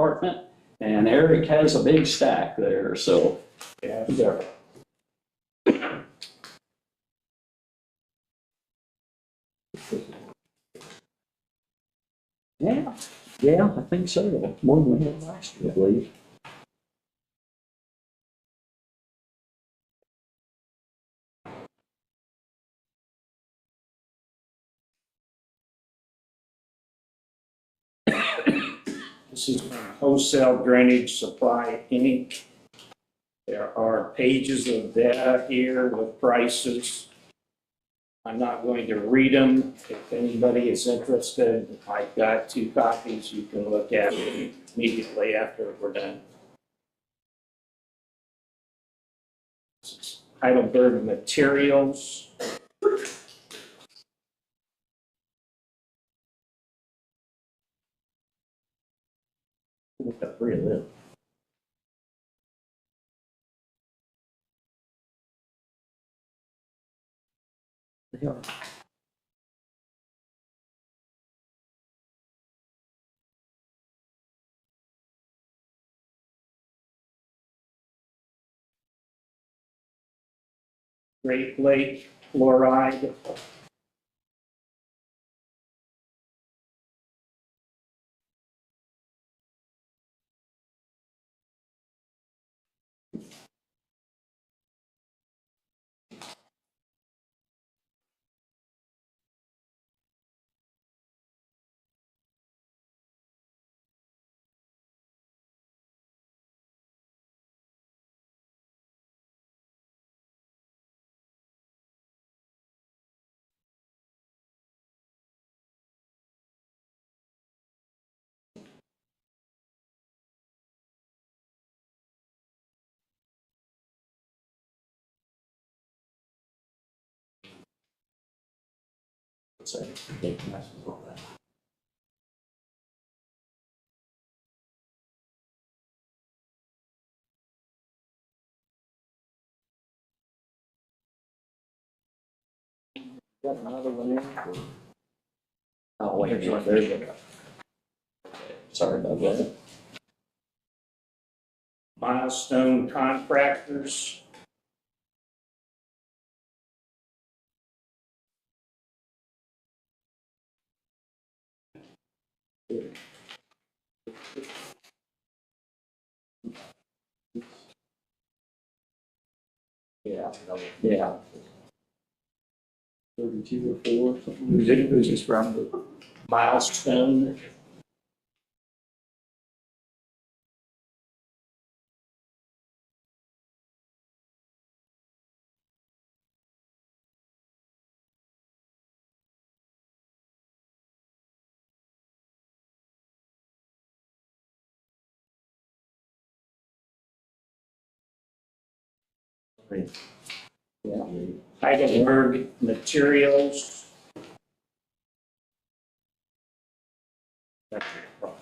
department, and Eric has a big stack there, so. Yeah. There. Yeah, yeah, I think so. More than we had last year, I believe. This is from Wholesale Drainage Supply, Inc. There are pages of data here with prices. I'm not going to read them. If anybody is interested, I've got 2 copies you can look at immediately after we're done. This is Heidelberg Materials. We've got 3 of them. They are. Great Lake Fluoride. So, they can mess with all that. Got another one there? Oh, wait, there's a. Sorry about that. Milestone Contractors. Yeah, yeah. 32 or 4, something. Who's this from? Milestone. Yeah. Heidelberg Materials. That's your problem.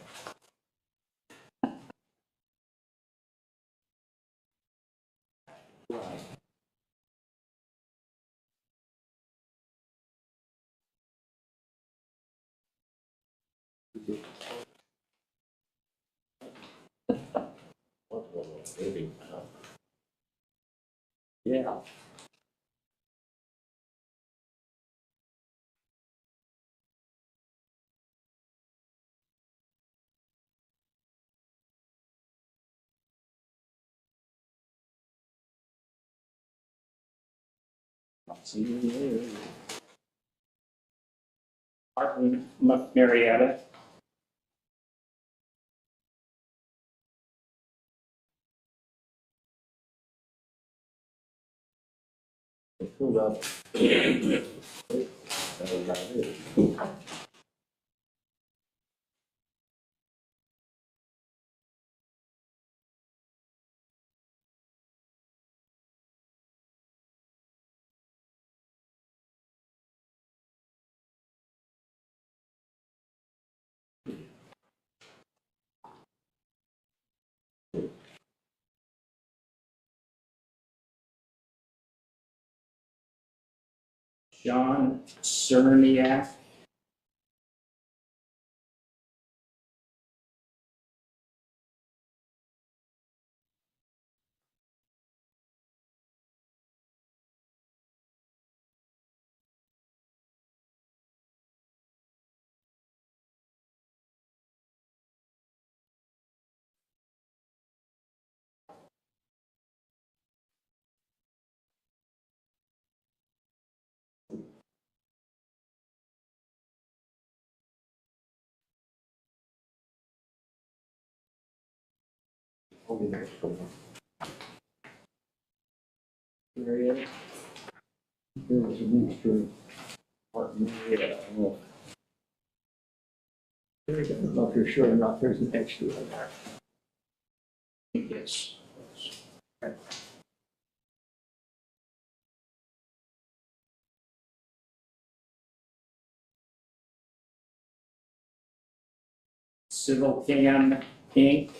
Right. Yeah. Not seeing it there. Martin Marietta. They filled up. That was about it. John Cerniak. Area. There was an extra apartment. Yeah. Well, I don't know if you're sure or not, there's an extra in there. Yes. Civil Cam Inc.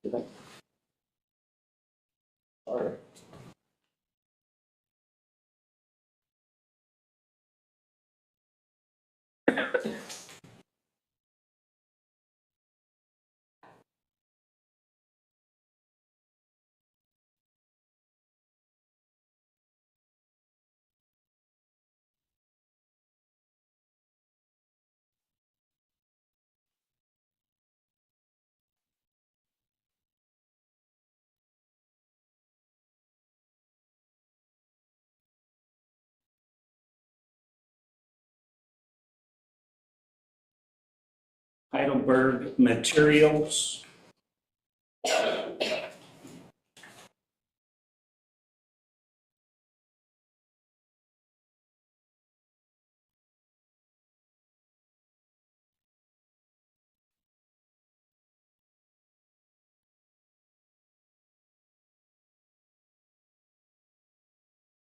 Did I? All right. Heidelberg Materials.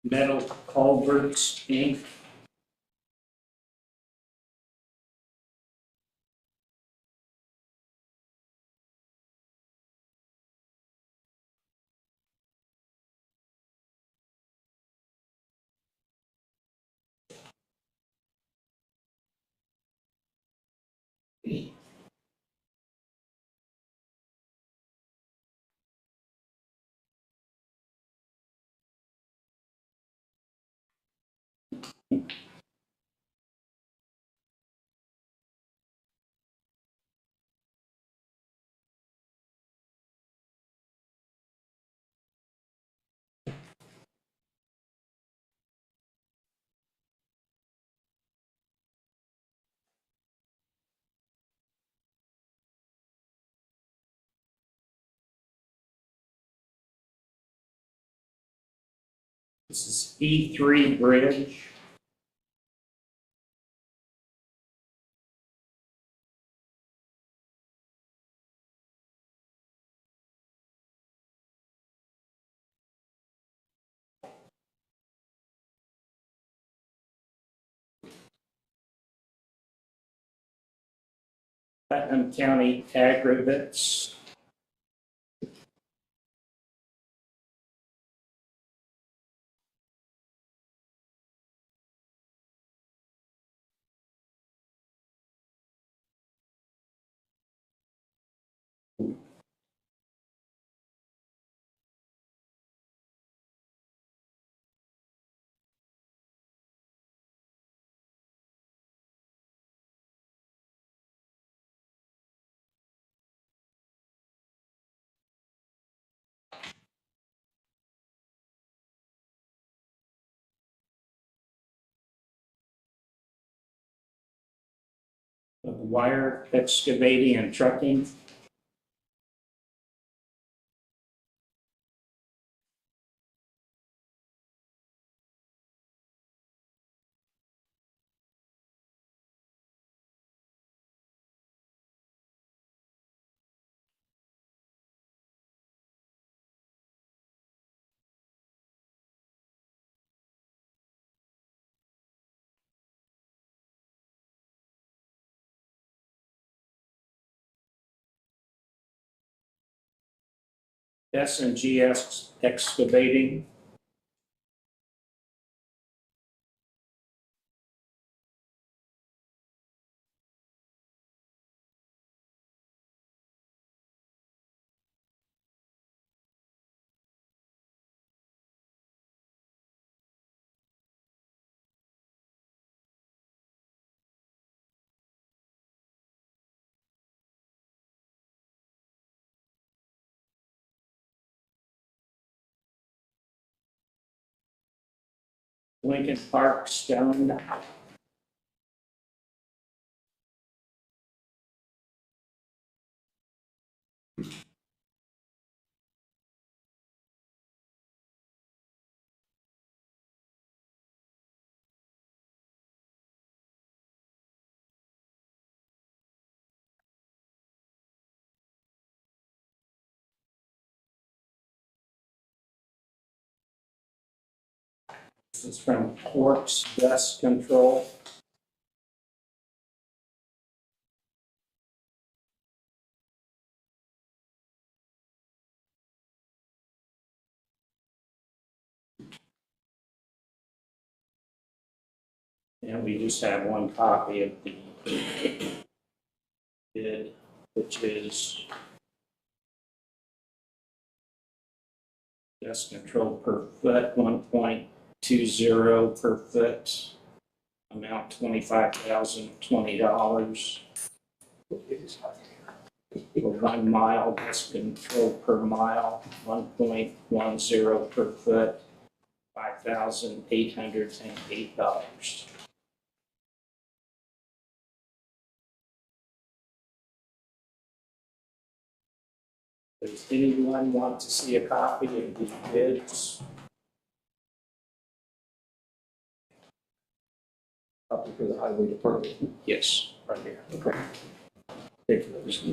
Metal Culverts Inc. This is E3 Bridge. Putnam County Aggregates. Wire Excavating and Trucking. S&GS Excavating. Lincoln Park Stone. This is from Quartz Dust Control. And we just have one copy of the bid, which is dust control per foot, 1.20 per foot, amount $25,020. For 1 mile, dust control per mile, 1.10 per foot, $5,808. Does anyone want to see a copy of these bids? Copy for the highway department. Yes, right here. Okay. Take those.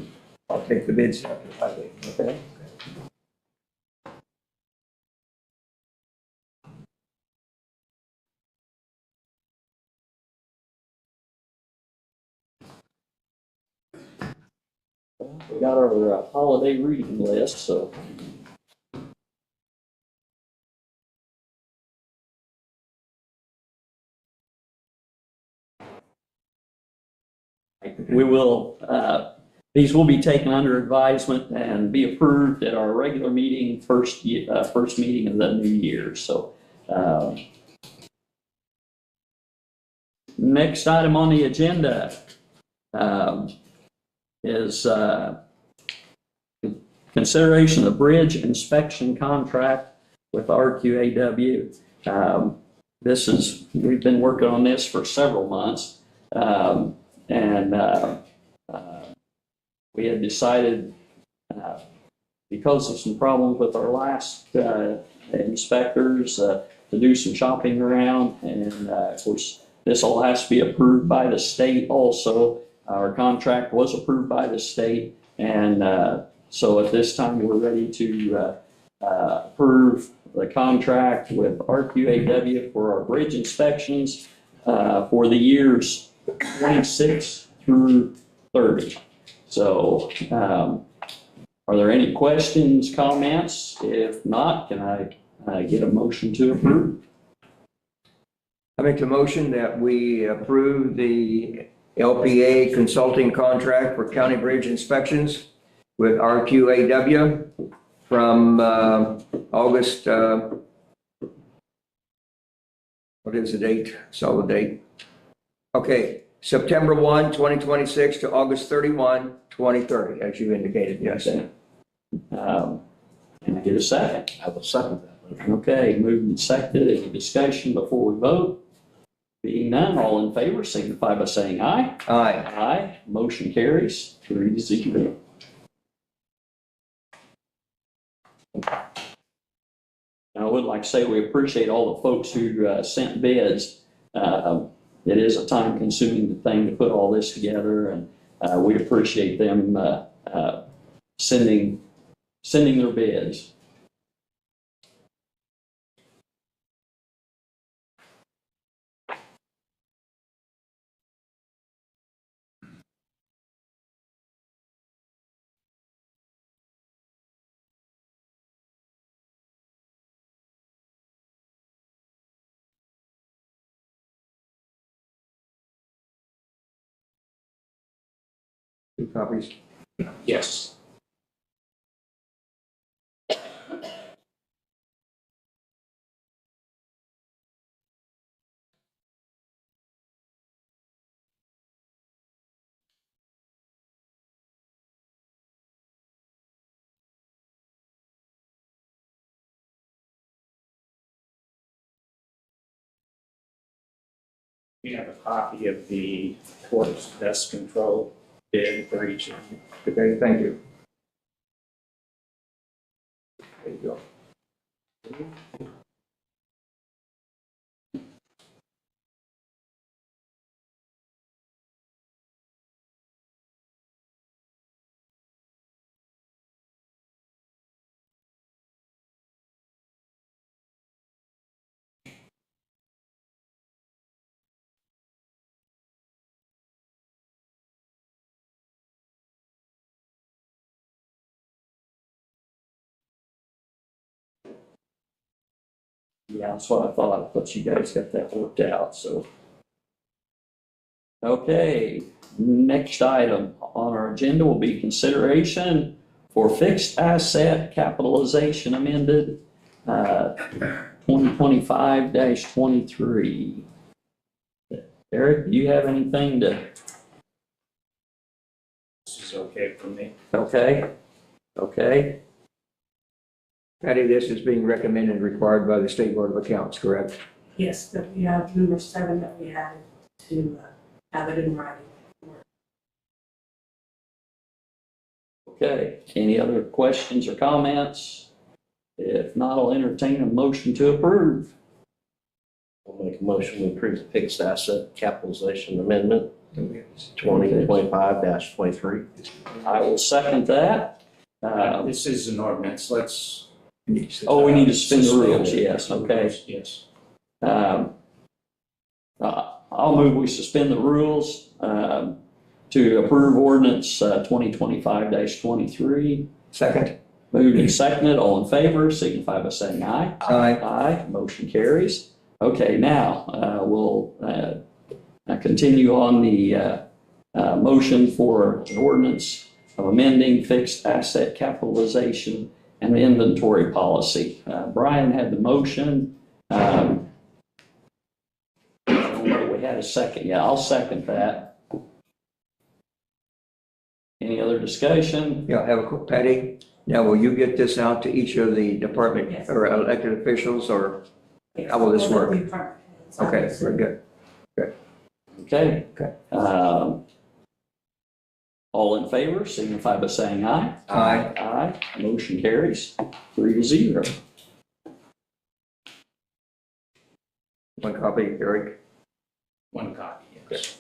I'll take the bids after the highway. Okay. We got our holiday reading list, so. We will, these will be taken under advisement and be approved at our regular meeting, first meeting of the new year, so. Next item on the agenda is consideration of the bridge inspection contract with RQAW. We've been working on this for several months, and we had decided, because of some problems with our last inspectors, to do some shopping around, and of course, this all has to be approved by the state also. Our contract was approved by the state, and so at this time, we're ready to approve the contract with RQAW for our bridge inspections for the years 26 through 30. So are there any questions, comments? If not, can I get a motion to approve? I make the motion that we approve the LPA consulting contract for county bridge inspections with RQAW from August, what is the date? Solid date. Okay, September 1, 2026 to August 31, 2030, as you indicated, yes. Can I get a second? I will second that motion. Okay, moved and seconded. Any discussion before we vote? Being none, all in favor signify by saying aye. Aye. Aye. Motion carries 3-0. I would like to say we appreciate all the folks who sent bids. It is a time-consuming thing to put all this together, and we appreciate them sending their bids. Two copies. Yes. You have a copy of the court's pest control bid for each of you. Okay, thank you. There you go. Yeah, that's what I thought, but you guys got that worked out, so. Okay, next item on our agenda will be consideration for fixed asset capitalization amended, 2025-23. Eric, do you have anything to, This is okay for me. okay? Okay, Patty, this is being recommended and required by the State Board of Accounts, correct? Yes, that we have number 7 that we added to have it in writing. okay. Any other questions or comments? If not, I'll entertain a motion to approve. I'll make a motion to approve the fixed asset capitalization amendment 2025-23. I will second that. This is an ordinance, let's. Oh, we need to suspend the rules, yes, okay. Yes. I'll move we suspend the rules to approve ordinance 2025-23. Second? Moved and seconded, all in favor, signify by saying aye. Aye. Aye, motion carries. Okay, now we'll continue on the motion for an ordinance of amending fixed asset capitalization and inventory policy. Brian had the motion. We had a second. Yeah, I'll second that. Any other discussion? Yeah, have a quick, Patty. Now, will you get this out to each of the department Yes. or elected officials, or? How will this work? Okay, very good. Okay. Okay. All in favor, signify by saying aye. Aye. Aye, motion carries 3-0. One copy, Eric. One copy, yes.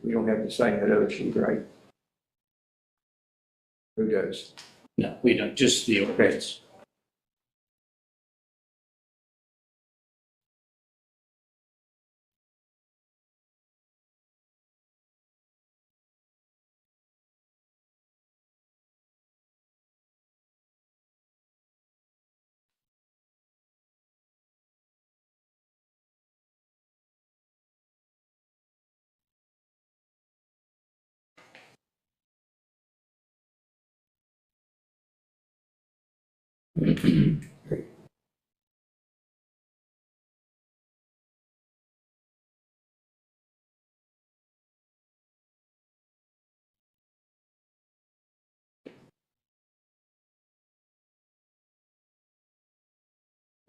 We don't have to sign that other sheet, right? Who does? No, we don't, just the ordinance.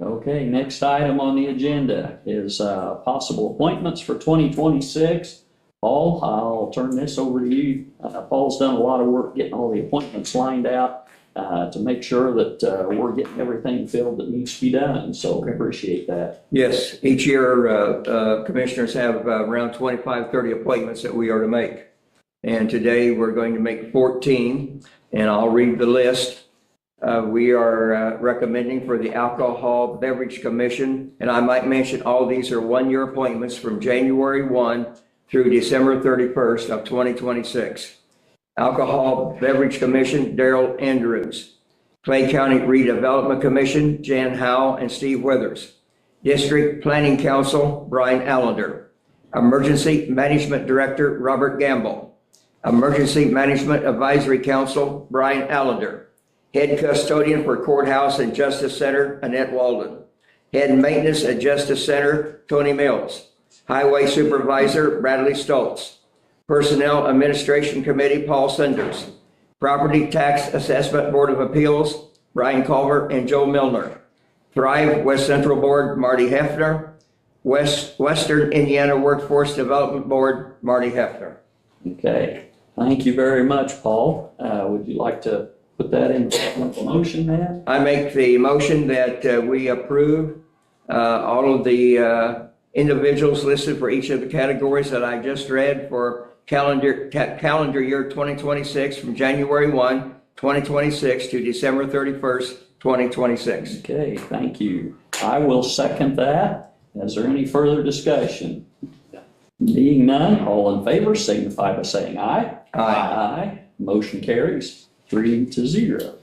Okay, next item on the agenda is possible appointments for 2026. Paul, I'll turn this over to you. Paul's done a lot of work getting all the appointments lined out to make sure that we're getting everything filled that needs to be done, so appreciate that. Yes, each year commissioners have around 25, 30 appointments that we are to make. And today we're going to make 14, and I'll read the list. We are recommending for the Alcohol Beverage Commission, and I might mention all these are one-year appointments from January 1 through December 31st of 2026. Alcohol Beverage Commission, Darrell Andrews. Clay County Redevelopment Commission, Jan Howe and Steve Withers. District Planning Council, Brian Allender. Emergency Management Director, Robert Gamble. Emergency Management Advisory Council, Brian Allender. Head Custodian for Courthouse and Justice Center, Annette Walden. Head Maintenance at Justice Center, Tony Mills. Highway Supervisor, Bradley Stoltz. Personnel Administration Committee, Paul Sanders. Property Tax Assessment Board of Appeals, Brian Culver and Joe Milner. Thrive West Central Board, Marty Hefner. Western Indiana Workforce Development Board, Marty Hefner. Okay, thank you very much, Paul. Would you like to put that in a motion, man? I make the motion that we approve all of the individuals listed for each of the categories that I just read for calendar year 2026 from January 1, 2026 to December 31st, 2026. Okay, thank you. I will second that. Is there any further discussion? Being none, all in favor signify by saying aye. Aye. Aye. Motion carries 3-0.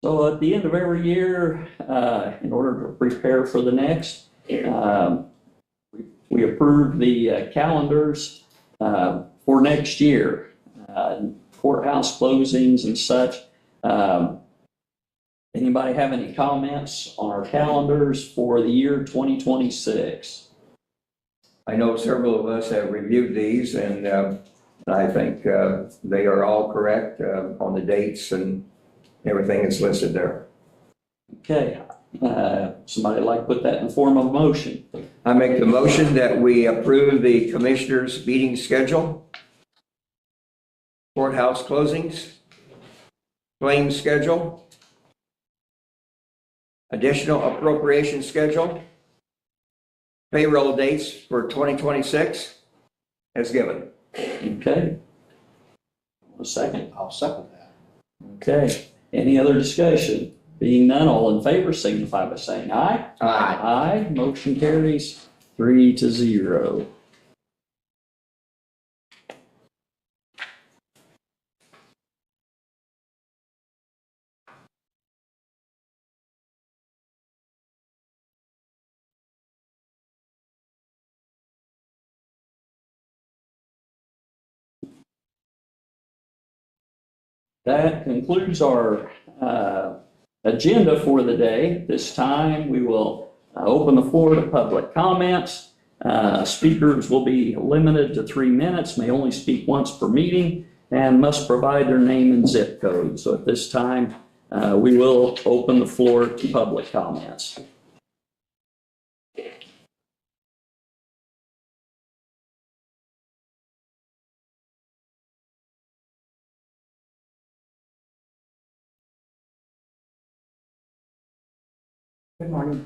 So at the end of every year, in order to prepare for the next, we approve the calendars for next year, courthouse closings and such. Anybody have any comments on our calendars for the year 2026? I know several of us have reviewed these, and I think they are all correct on the dates and everything is listed there. Okay, somebody like to put that in the form of a motion? I make the motion that we approve the commissioners' meeting schedule, courthouse closings, claims schedule, additional appropriation schedule, payroll dates for 2026 as given. Okay. A second. I'll second that. Okay. Any other discussion? Being none, all in favor signify by saying aye. Aye. Aye. Motion carries 3-0. That concludes our agenda for the day. This time we will open the floor to public comments. Speakers will be limited to 3 minutes, may only speak once per meeting, and must provide their name and zip code. So at this time, we will open the floor to public comments. Good morning.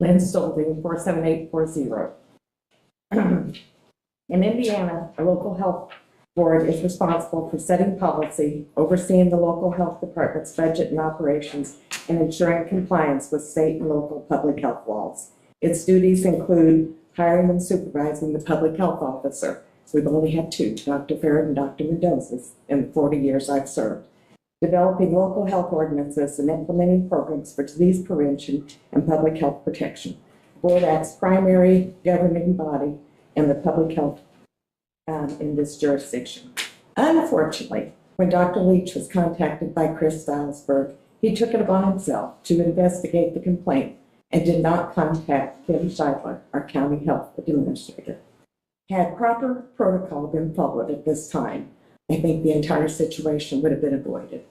Lynn Stolding, 47840. In Indiana, a local health board is responsible for setting policy, overseeing the local health department's budget and operations, and ensuring compliance with state and local public health laws. Its duties include hiring and supervising the public health officer. We've only had 2, Dr. Farrell and Dr. Mendoza, in the 40 years I've served. Developing local health ordinances and implementing programs for disease prevention and public health protection. The board acts primary governing body in the public health in this jurisdiction. Unfortunately, when Dr. Leach was contacted by Chris Stylesberg, he took it upon himself to investigate the complaint and did not contact Kim Scheidler, our county health administrator. Had proper protocol been followed at this time, I think the entire situation would have been avoided.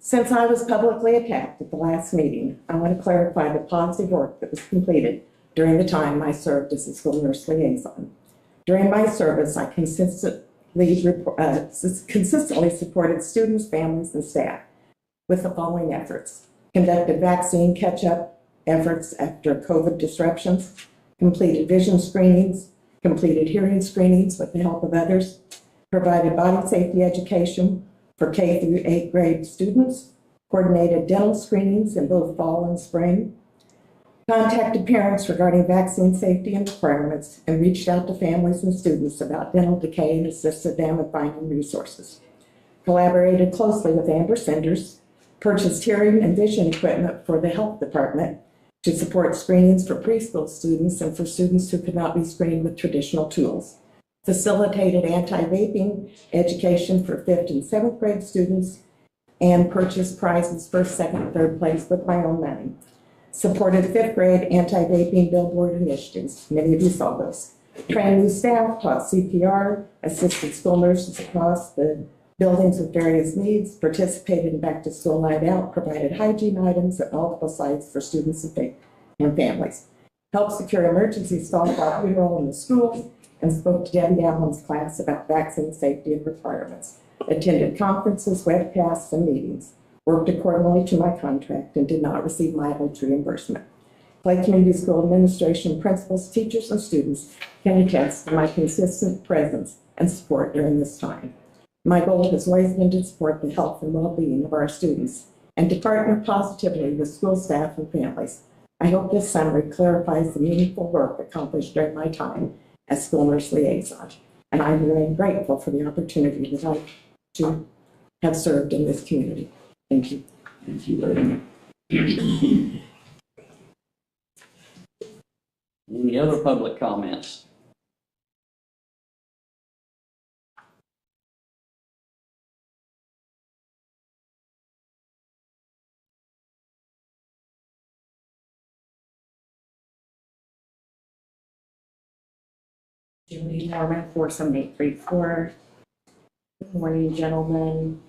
Since I was publicly attacked at the last meeting, I want to clarify the positive work that was completed during the time I served as a school nurse liaison. During my service, I consistently supported students, families, and staff with the following efforts: conducted vaccine catch-up efforts after COVID disruptions, completed vision screenings, completed hearing screenings with the help of others, provided body safety education for K through 8th grade students, coordinated dental screenings in both fall and spring, contacted parents regarding vaccine safety and requirements, and reached out to families and students about dental decay and assisted them in finding resources. Collaborated closely with Amber Sanders, purchased hearing and vision equipment for the health department to support screenings for preschool students and for students who could not be screened with traditional tools, facilitated anti-vaping education for 5th and 7th grade students, and purchased prizes first, second, third place with my own money. Supported 5th grade anti-vaping billboard initiatives. Many of you saw those. Trained new staff, taught CPR, assisted school nurses across the buildings with various needs, participated in back-to-school night out, provided hygiene items at multiple sites for students and families. Helped secure emergency stalls while we were all in the schools, and spoke to Debbie Allen's class about vaccine safety and requirements. Attended conferences, webcasts, and meetings. Worked accordingly to my contract and did not receive mileage reimbursement. Clay Community School administration, principals, teachers, and students can attest to my consistent presence and support during this time. My goal has always been to support the health and well-being of our students and to partner positively with school staff and families. I hope this summary clarifies the meaningful work accomplished during my time as school nurse liaison, and I remain grateful for the opportunity that I to have served in this community. Thank you. Thank you very much. Any other public comments? Julie Norman, 47834. Good morning, gentlemen.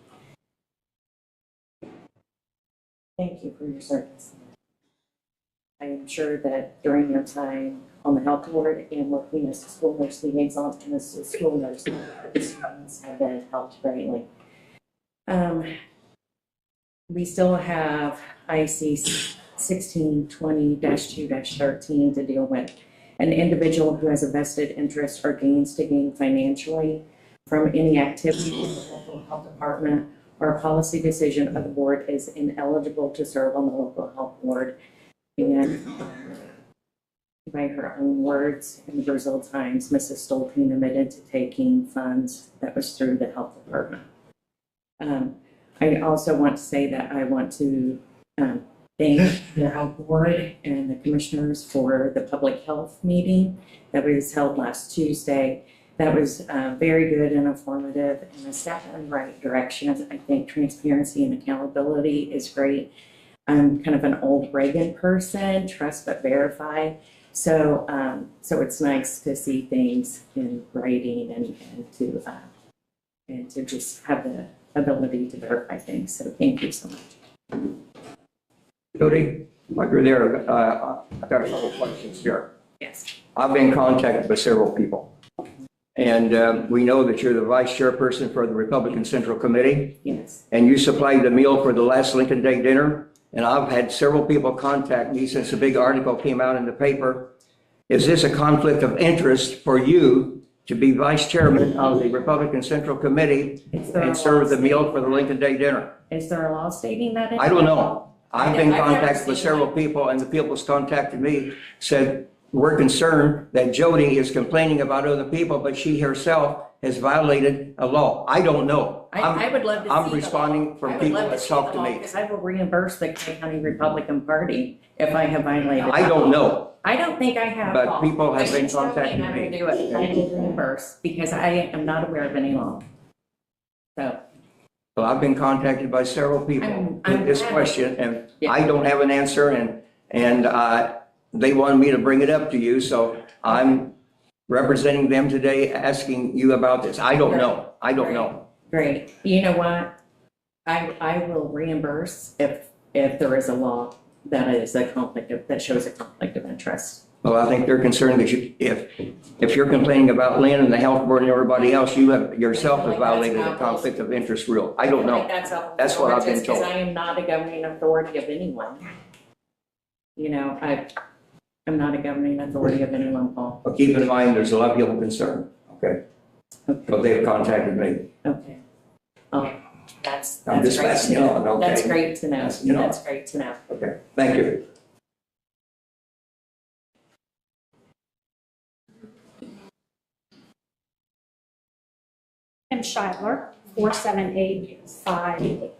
Thank you for your service. I am sure that during your time on the health board and working as a school nurse liaison and as a school nurse, the students have been helped greatly. We still have IC 1620-2-13 to deal with. An individual who has a vested interest or gains to gain financially from any activity in the local health department or a policy decision of the board is ineligible to serve on the local health board. And by her own words, in the Brazil Times, Mrs. Stolting admitted to taking funds that was through the health department. I also want to say that I want to thank the health board and the commissioners for the public health meeting that was held last Tuesday. That was very good and informative and a step in the right direction. I think transparency and accountability is great. I'm kind of an old Reagan person, trust but verify. So it's nice to see things in writing and to just have the ability to verify things. So thank you so much. Jody, while you're there, I've got a couple questions here. Yes. I've been contacted by several people. And we know that you're the vice chairperson for the Republican Central Committee. Yes. And you supplied the meal for the last Lincoln Day dinner. And I've had several people contact me since the big article came out in the paper. Is this a conflict of interest for you to be vice chairman of the Republican Central Committee and serve the meal for the Lincoln Day dinner? Is there a law stating that? I don't know. I've been I've never contacted with seen several that. people, and the people who's contacted me said, we're concerned that Jody is complaining about other people, but she herself has violated a law. I don't know. I would love to see. I'm responding from people that talk to me. Because I will reimburse the Clay County Republican Party if I have violated. I don't know. I don't think I have. But law. people have If been you tell contacting I will me. do it. I will reimburse because I am not aware of any law. So. Well, I've been contacted by several people I'm with this glad. question, and Yeah. I don't have an answer, and they wanted me to bring it up to you, so I'm representing them today, asking you about this. I don't know. I don't know. Great. You know what? I will reimburse if there is a law that is a conflict of, that shows a conflict of interest. Well, I think they're concerned that if you're complaining about Lynn and the health board and everybody else, you have yourself have violated the conflict of interest rule. I don't know. That's what I've been told. Because I am not a governing authority of anyone. You know, I'm not a governing authority of anyone, Paul. But keep in mind, there's a lot of people concerned, okay? But they've contacted me. Okay. Oh, that's I'm just great passing to it know. on, okay? That's great to know. Passing it on. That's great to know. Okay, thank you. Kim Scheidler, 47858.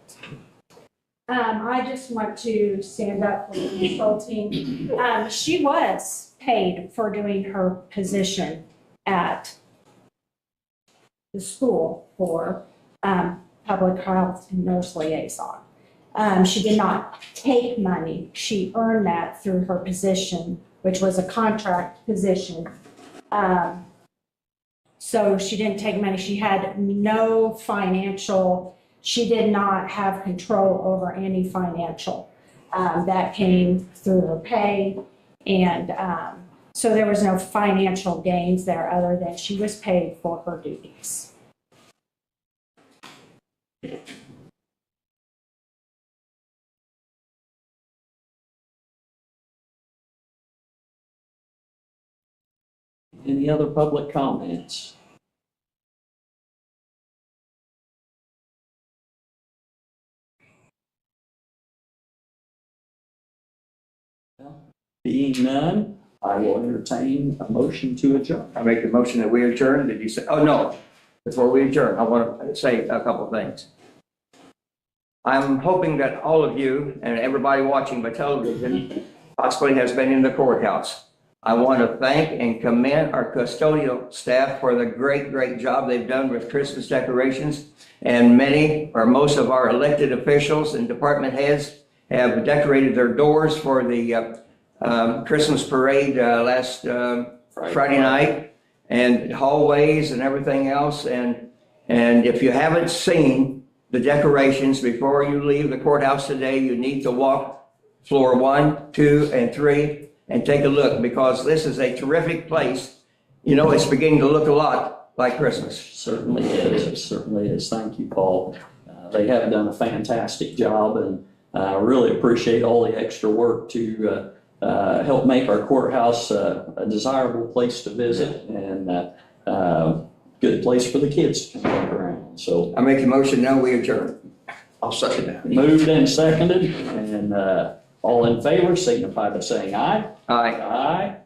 I just want to stand up for the consulting. She was paid for doing her position at the school for, public health and nurse liaison. She did not take money. She earned that through her position, which was a contract position. So she didn't take money. She had no financial, she did not have control over any financial. That came through her pay. And so there was no financial gains there other than she was paid for her duties. Any other public comments? Being none, I will entertain a motion to adjourn. I make the motion that we adjourn. Did you say, oh, no. Before we adjourn, I want to say a couple of things. I'm hoping that all of you and everybody watching by television possibly has been in the courthouse. I want to thank and commend our custodial staff for the great job they've done with Christmas decorations. And many or most of our elected officials and department heads have decorated their doors for the Christmas parade last Friday night, and hallways and everything else. And if you haven't seen the decorations before you leave the courthouse today, you need to walk floor 1, 2, and 3 and take a look, because this is a terrific place. You know, it's beginning to look a lot like Christmas. Certainly is, it certainly is. Thank you, Paul. They have done a fantastic job, and I really appreciate all the extra work to help make our courthouse a desirable place to visit, and good place for the kids to walk around. So I make the motion now we adjourn. I'll second that. moved and seconded, and all in favor signify by saying aye. Aye. Aye.